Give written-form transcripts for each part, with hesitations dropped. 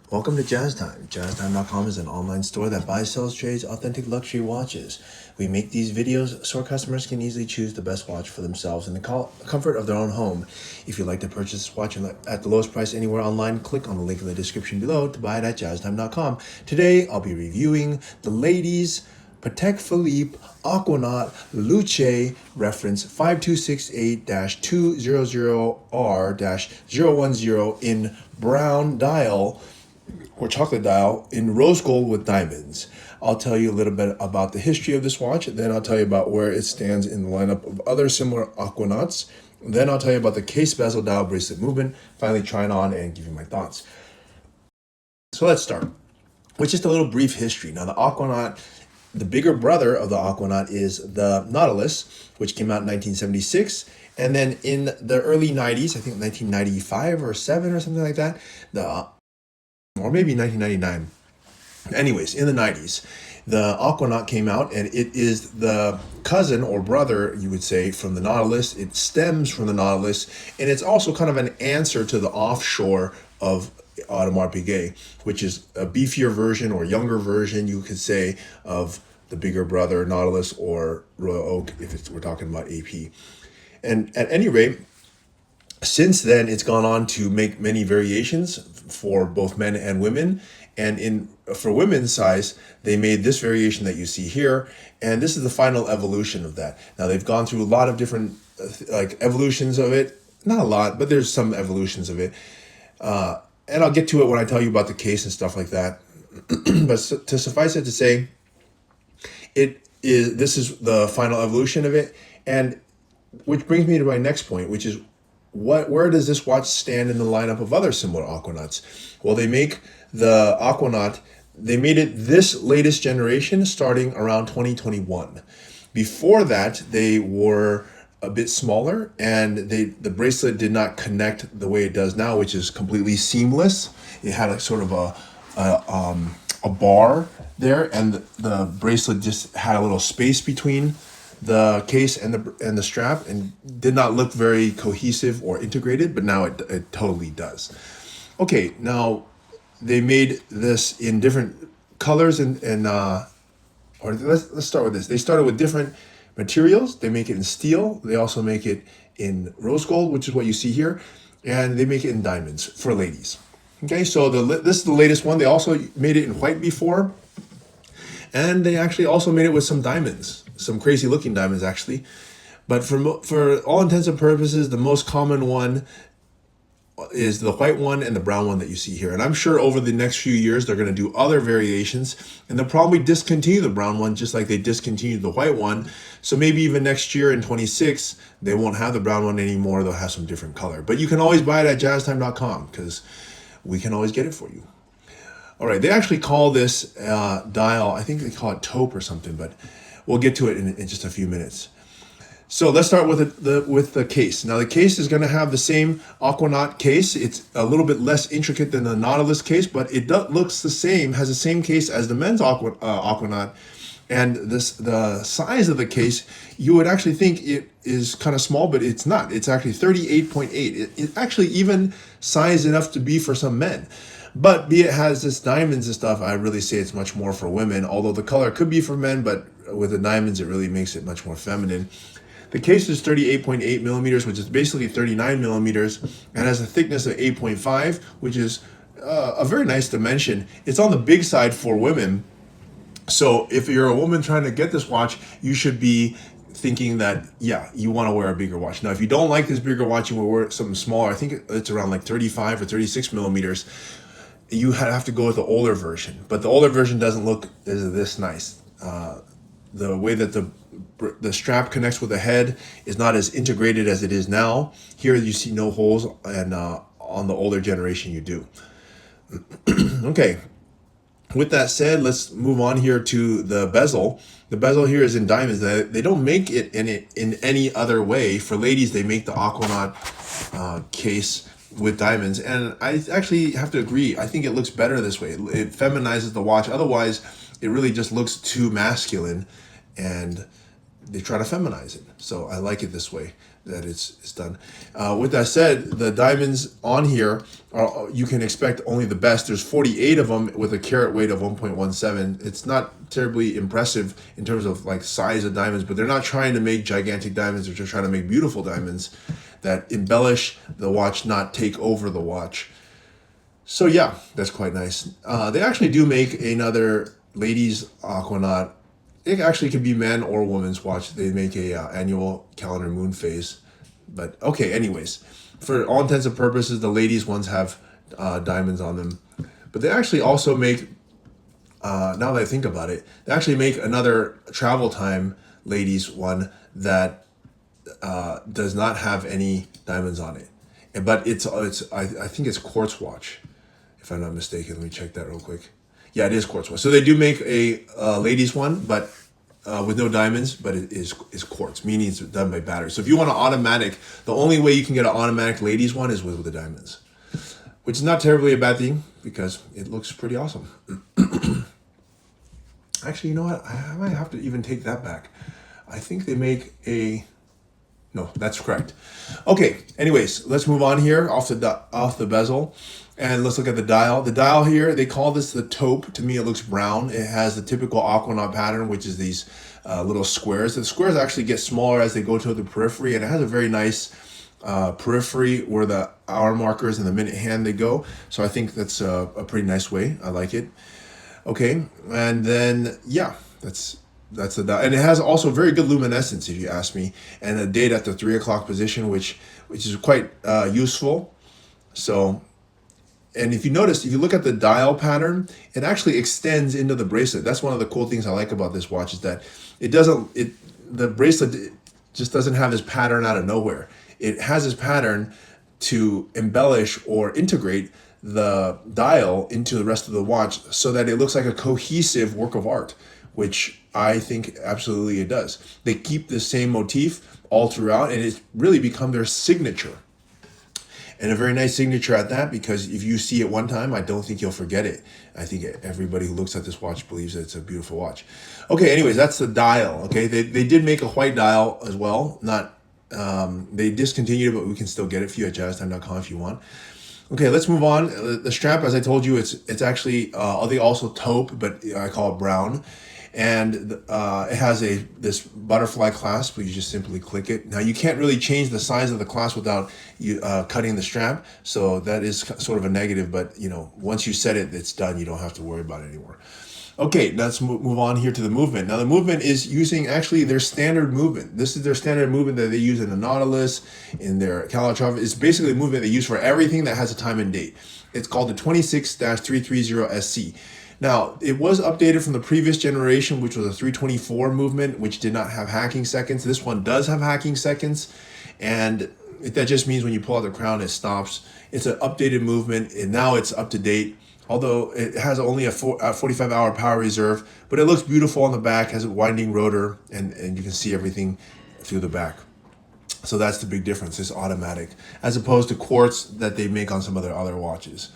Welcome to Jazz Time. JazzTime.com is an online store that buys, sells, trades authentic luxury watches. We make these videos so our customers can easily choose the best watch for themselves in the comfort of their own home. If you'd like to purchase this watch at the lowest price anywhere online, click on the link in the description below to buy it at JazzTime.com. Today, I'll be reviewing the ladies' Patek Philippe Aquanaut Luce reference 5268-200R-010 in brown dial or chocolate dial in rose gold with diamonds. I'll tell you a little bit about the history of this watch, then I'll tell you about where it stands in the lineup of other similar Aquanauts. Then I'll tell you about the case bezel dial bracelet movement, finally try it on and give you my thoughts. So let's start with just a little brief history. Now the Aquanaut, the bigger brother of the Aquanaut is the Nautilus, which came out in 1976. And then in the early 90s, I think 1995 or 7 or something like that, or maybe 1999. Anyways, in the 90s, the Aquanaut came out, and it is the cousin or brother, you would say, from the Nautilus. It stems from the Nautilus, and it's also kind of an answer to the offshore of Audemars Piguet, which is a beefier version or younger version, you could say, of the bigger brother Nautilus or Royal Oak, if we're talking about AP. And at any rate, since then, it's gone on to make many variations for both men and women. And for women's size, they made this variation that you see here. And this is the final evolution of that. Now, they've gone through a lot of different evolutions of it. Not a lot, but there's some evolutions of it. And I'll get to it when I tell you about the case and stuff like that. But to suffice it to say, this is the final evolution of it. And which brings me to my next point, which is where does this watch stand in the lineup of other similar Aquanauts? Well, they make the Aquanaut, they made it this latest generation starting around 2021. Before that, they were a bit smaller, and the bracelet did not connect the way it does now, which is completely seamless. It had like sort of a bar there, and the bracelet just had a little space between the case and the strap, and did not look very cohesive or integrated, but now it totally does. Okay, now they made this in different colors or let's start with this. They started with different materials. They make it in steel. They also make it in rose gold, which is what you see here, and they make it in diamonds for ladies. Okay, so this is the latest one. They also made it in white before, and they actually also made it with some diamonds. Some crazy looking diamonds actually, but for all intents and purposes, the most common one is the white one and the brown one that you see here. And I'm sure over the next few years they're going to do other variations, and they'll probably discontinue the brown one just like they discontinued the white one. So maybe even next year in 26 they won't have the brown one anymore. They'll have some different color, but you can always buy it at jazztime.com because we can always get it for you. All right, they actually call this dial, I think they call it Taupe or something, but we'll get to it in just a few minutes. So let's start with the case. Now the case is going to have the same Aquanaut case. It's a little bit less intricate than the Nautilus case, but it looks the same, has the same case as the men's Aquanaut. And the size of the case, you would actually think it is kind of small, but it's not. It's actually 38.8. It's actually even size enough to be for some men. But it has this diamonds and stuff, I really say it's much more for women, although the color could be for men, but with the diamonds, it really makes it much more feminine. The case is 38.8 millimeters, which is basically 39 millimeters, and has a thickness of 8.5, which is a very nice dimension. It's on the big side for women. So if you're a woman trying to get this watch, you should be thinking that, yeah, you want to wear a bigger watch. Now, if you don't like this bigger watch, you will wear something smaller. I think it's around like 35 or 36 millimeters. You have to go with the older version, but the older version doesn't look this nice. The way that the strap connects with the head is not as integrated as it is now. Here you see no holes, and on the older generation you do. Okay, with that said, let's move on here to the bezel. The bezel here is in diamonds. They don't make it in any other way. For ladies, they make the Aquanaut case with diamonds, and I actually have to agree. I think it looks better this way. It feminizes the watch. Otherwise, it really just looks too masculine, and they try to feminize it. So I like it this way that it's done. With that said, the diamonds on here are, you can expect only the best. There's 48 of them with a carat weight of 1.17. It's not terribly impressive in terms of like size of diamonds, but they're not trying to make gigantic diamonds. They're just trying to make beautiful diamonds that embellish the watch, not take over the watch. So yeah, that's quite nice. They actually do make another ladies Aquanaut. It actually could be man or woman's watch. They make a annual calendar moon phase. But okay, anyways, for all intents and purposes, the ladies ones have diamonds on them. But they actually also make, now that I think about it, they actually make another travel time ladies one that does not have any diamonds on it. But I think it's quartz watch, if I'm not mistaken. Let me check that real quick. Yeah, it is quartz watch. So they do make a ladies one, but with no diamonds, but it is quartz, meaning it's done by battery. So if you want an automatic, the only way you can get an automatic ladies one is with the diamonds, which is not terribly a bad thing because it looks pretty awesome. Actually, you know what? I might have to even take that back. I think they make a... No, that's correct. Okay, anyways, let's move on here off the bezel. And let's look at the dial. The dial here, they call this the taupe. To me, it looks brown. It has the typical Aquanaut pattern, which is these little squares. The squares actually get smaller as they go to the periphery, and it has a very nice periphery where the hour markers and the minute hand they go. So I think that's a pretty nice way. I like it. Okay, and then, yeah, that's the dial. And it has also very good luminescence, if you ask me, and a date at the 3 o'clock position, which is quite useful. So... And if you notice, if you look at the dial pattern, it actually extends into the bracelet. That's one of the cool things I like about this watch, is that the bracelet just doesn't have this pattern out of nowhere. It has this pattern to embellish or integrate the dial into the rest of the watch so that it looks like a cohesive work of art, which I think absolutely it does. They keep the same motif all throughout, and it's really become their signature. And a very nice signature at that, because if you see it one time, I don't think you'll forget it. I think everybody who looks at this watch believes that it's a beautiful watch. Okay, anyways, that's the dial. Okay, they did make a white dial as well. They discontinued it, but we can still get it for you at jazztime.com if you want. Okay, let's move on. The strap, as I told you, it's actually they also taupe, but I call it brown. And it has this butterfly clasp where you just simply click it. Now you can't really change the size of the clasp without you cutting the strap, so that is sort of a negative. But you know, once you set it, it's done. You don't have to worry about it anymore. Okay, let's move on here to the movement. Now the movement is using actually their standard movement. This is their standard movement that they use in the Nautilus, in their Calatrava. It's basically a movement they use for everything that has a time and date. It's called the 26-330SC. Now, it was updated from the previous generation, which was a 324 movement, which did not have hacking seconds. This one does have hacking seconds, and that just means when you pull out the crown, it stops. It's an updated movement, and now it's up to date, although it has only a 45-hour power reserve, but it looks beautiful on the back, has a winding rotor, and you can see everything through the back. So that's the big difference. It's automatic, as opposed to quartz that they make on some other watches.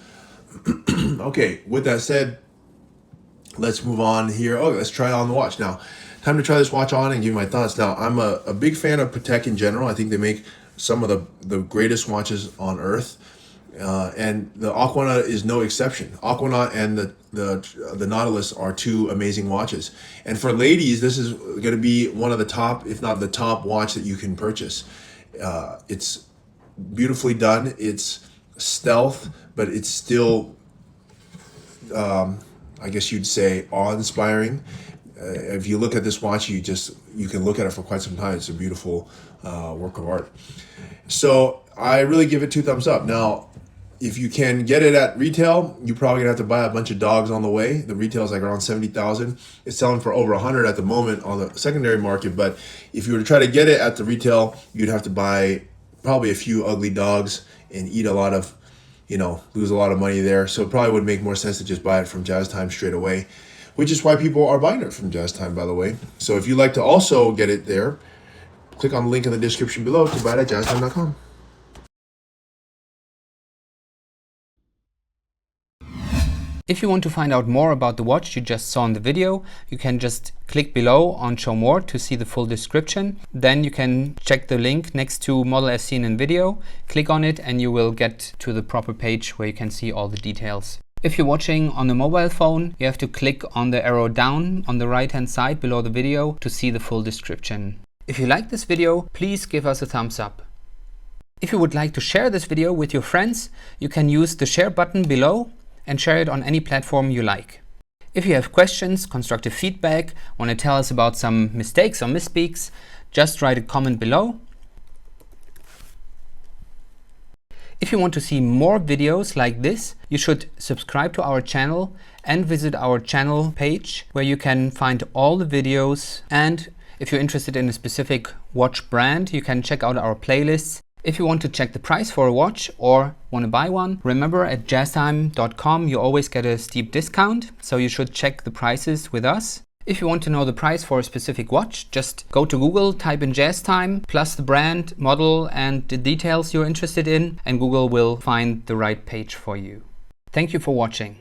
Okay, with that said, let's move on here. Oh, let's try on the watch. Now, time to try this watch on and give you my thoughts. Now, I'm a big fan of Patek in general. I think they make some of the greatest watches on earth. And the Aquanaut is no exception. Aquanaut and the Nautilus are two amazing watches. And for ladies, this is going to be one of the top, if not the top watch that you can purchase. It's beautifully done. It's stealth, but it's still... I guess you'd say awe-inspiring. If you look at this watch, you can look at it for quite some time. It's a beautiful work of art. So I really give it 2 thumbs up. Now, if you can get it at retail, you're probably gonna have to buy a bunch of dogs on the way. The retail is like around 70,000. It's selling for over 100 at the moment on the secondary market. But if you were to try to get it at the retail, you'd have to buy probably a few ugly dogs and eat a lot of, lose a lot of money there. So it probably would make more sense to just buy it from Jazz Time straight away, which is why people are buying it from Jazz Time, by the way. So if you'd like to also get it there, click on the link in the description below to buy it at jazztime.com. If you want to find out more about the watch you just saw in the video, you can just click below on Show More to see the full description. Then you can check the link next to model as seen in video, click on it and you will get to the proper page where you can see all the details. If you're watching on a mobile phone, you have to click on the arrow down on the right hand side below the video to see the full description. If you like this video, please give us a thumbs up. If you would like to share this video with your friends, you can use the share button below and share it on any platform you like. If you have questions, constructive feedback, want to tell us about some mistakes or misspeaks, just write a comment below. If you want to see more videos like this, you should subscribe to our channel and visit our channel page where you can find all the videos. And if you're interested in a specific watch brand, you can check out our playlists. If you want to check the price for a watch or want to buy one, remember at jazztime.com you always get a steep discount, so you should check the prices with us. If you want to know the price for a specific watch, just go to Google, type in Jazztime, plus the brand, model and the details you're interested in, and Google will find the right page for you. Thank you for watching.